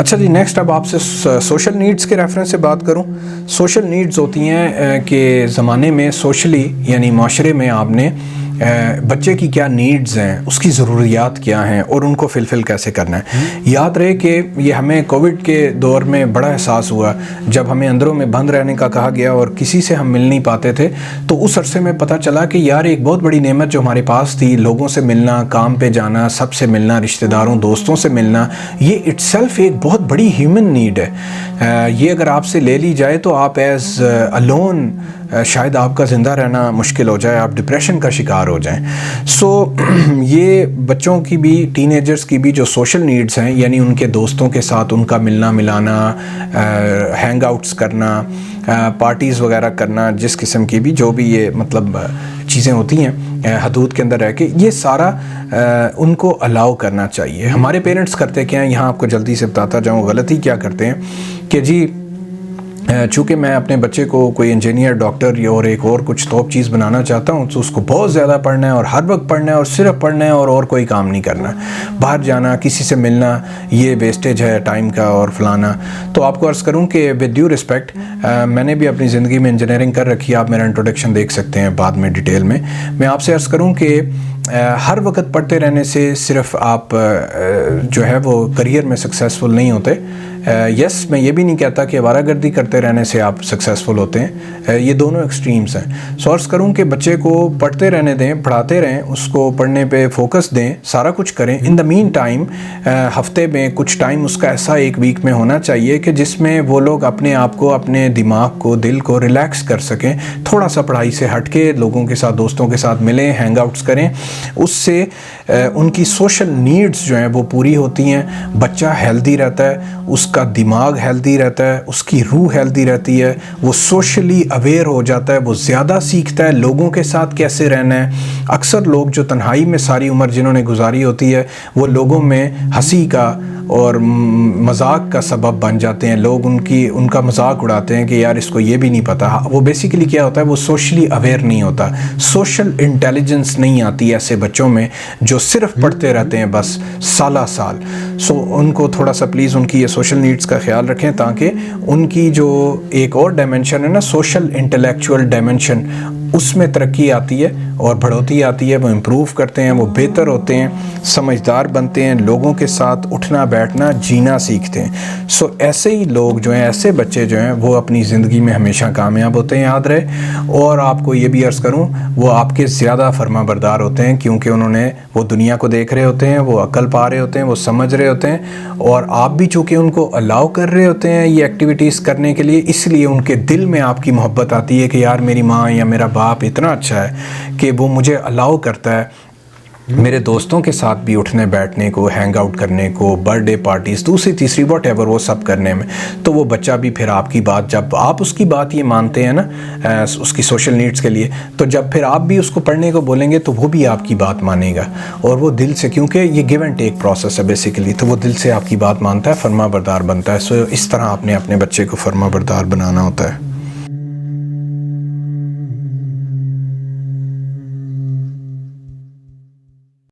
اچھا جی، نیکسٹ اب آپ سے سوشل نیڈز کے ریفرنس سے بات کروں. سوشل نیڈز ہوتی ہیں کہ زمانے میں سوشلی یعنی معاشرے میں آپ نے بچے کی کیا نیڈز ہیں، اس کی ضروریات کیا ہیں اور ان کو فلفل کیسے کرنا ہے. یاد رہے کہ یہ ہمیں کووڈ کے دور میں بڑا احساس ہوا جب ہمیں اندروں میں بند رہنے کا کہا گیا اور کسی سے ہم مل نہیں پاتے تھے. تو اس عرصے میں پتہ چلا کہ یار ایک بہت بڑی نعمت جو ہمارے پاس تھی، لوگوں سے ملنا، کام پہ جانا، سب سے ملنا، رشتہ داروں دوستوں سے ملنا، یہ اٹ سیلف ایک بہت بڑی ہیومن نیڈ ہے. یہ اگر آپ سے لے لی جائے تو آپ ایز الون شاید آپ کا زندہ رہنا مشکل ہو جائے، آپ ڈپریشن کا شکار ہو جائیں. سو یہ بچوں کی بھی، ٹین ایجرز کی بھی جو سوشل نیڈز ہیں، یعنی ان کے دوستوں کے ساتھ ان کا ملنا ملانا، ہینگ آؤٹس کرنا، پارٹیز وغیرہ کرنا، جس قسم کی بھی جو بھی یہ مطلب چیزیں ہوتی ہیں حدود کے اندر رہ کے، یہ سارا ان کو الاؤ کرنا چاہیے. ہمارے پیرنٹس کرتے کیا ہیں، یہاں آپ کو جلدی سے بتاتا جاؤں غلطی کیا کرتے ہیں کہ جی چونکہ میں اپنے بچے کو کوئی انجینئر، ڈاکٹر یا اور ایک اور کچھ توپ چیز بنانا چاہتا ہوں تو اس کو بہت زیادہ پڑھنا ہے اور ہر وقت پڑھنا ہے اور صرف پڑھنا ہے اور کوئی کام نہیں کرنا. باہر جانا، کسی سے ملنا، یہ ویسٹیج ہے ٹائم کا اور فلانا. تو آپ کو عرض کروں کہ ود ڈیو رسپیکٹ، میں نے بھی اپنی زندگی میں انجینئرنگ کر رکھی ہے. آپ میرا انٹروڈکشن دیکھ سکتے ہیں بعد میں ڈیٹیل میں. میں آپ سے عرض کروں کہ ہر وقت پڑھتے رہنے سے صرف آپ جو ہے وہ کریئر میں سکسیزفل نہیں ہوتے. یس، میں یہ بھی نہیں کہتا کہ آوارہ گردی کرتے رہنے سے آپ سکسیزفل ہوتے ہیں. یہ دونوں ایکسٹریمز ہیں. سو عرض کروں کہ بچے کو پڑھتے رہنے دیں، پڑھاتے رہیں، اس کو پڑھنے پہ فوکس دیں، سارا کچھ کریں. ان دا مین ٹائم ہفتے میں کچھ ٹائم اس کا ایسا ایک ویک میں ہونا چاہیے کہ جس میں وہ لوگ اپنے آپ کو، اپنے دماغ کو، دل کو ریلیکس کر سکیں. تھوڑا سا پڑھائی سے ہٹ کے لوگوں کے ساتھ، دوستوں کے ساتھ ملیں، ہینگ آؤٹس کریں. اس سے ان کی سوشل نیڈز جو ہیں وہ پوری ہوتی ہیں. بچہ ہیلدی رہتا ہے، اس کا دماغ ہیلدی رہتا ہے، اس کی روح ہیلدی رہتی ہے، وہ سوشلی اویئر ہو جاتا ہے، وہ زیادہ سیکھتا ہے لوگوں کے ساتھ کیسے رہنا ہے. اکثر لوگ جو تنہائی میں ساری عمر جنہوں نے گزاری ہوتی ہے، وہ لوگوں میں ہنسی کا اور مذاق کا سبب بن جاتے ہیں. لوگ ان کا مذاق اڑاتے ہیں کہ یار اس کو یہ بھی نہیں پتہ. وہ بیسیکلی کیا ہوتا ہے، وہ سوشلی اویئر نہیں ہوتا. سوشل انٹیلیجنس نہیں آتی ایسے بچوں میں جو صرف پڑھتے رہتے ہیں بس سالہ سال. سو ان کو تھوڑا سا پلیز ان کی یہ سوشل نیڈز کا خیال رکھیں تاکہ ان کی جو ایک اور ڈائمنشن ہے نا، سوشل انٹلیکچوئل ڈائمنشن، اس میں ترقی آتی ہے اور بڑھوتی آتی ہے. وہ امپروو کرتے ہیں، وہ بہتر ہوتے ہیں، سمجھدار بنتے ہیں، لوگوں کے ساتھ اٹھنا بیٹھنا جینا سیکھتے ہیں. سو ایسے ہی لوگ جو ہیں، ایسے بچے جو ہیں، وہ اپنی زندگی میں ہمیشہ کامیاب ہوتے ہیں، یاد رہے. اور آپ کو یہ بھی عرض کروں، وہ آپ کے زیادہ فرما بردار ہوتے ہیں کیونکہ انہوں نے وہ دنیا کو دیکھ رہے ہوتے ہیں، وہ عقل پا رہے ہوتے ہیں، وہ سمجھ رہے ہوتے ہیں. اور آپ بھی چونکہ ان کو الاؤ کر رہے ہوتے ہیں یہ ایکٹیویٹیز کرنے کے لیے، اس لیے ان کے دل میں آپ کی محبت آتی ہے کہ یار میری ماں یا میرا باپ اتنا اچھا ہے کہ وہ مجھے الاؤ کرتا ہے میرے دوستوں کے ساتھ بھی اٹھنے بیٹھنے کو، ہینگ آؤٹ کرنے کو، برتھ ڈے پارٹیز، دوسری تیسری واٹ ایور، وہ سب کرنے میں. تو وہ بچہ بھی پھر آپ کی بات، جب آپ اس کی بات یہ مانتے ہیں نا اس کی سوشل نیڈز کے لیے، تو جب پھر آپ بھی اس کو پڑھنے کو بولیں گے تو وہ بھی آپ کی بات مانے گا. اور وہ دل سے، کیونکہ یہ گیو اینڈ ٹیک پروسیس ہے بیسیکلی، تو وہ دل سے آپ کی بات مانتا ہے، فرما بردار بنتا ہے. سو اس طرح آپ نے اپنے بچے کو فرما بردار بنانا ہوتا ہے.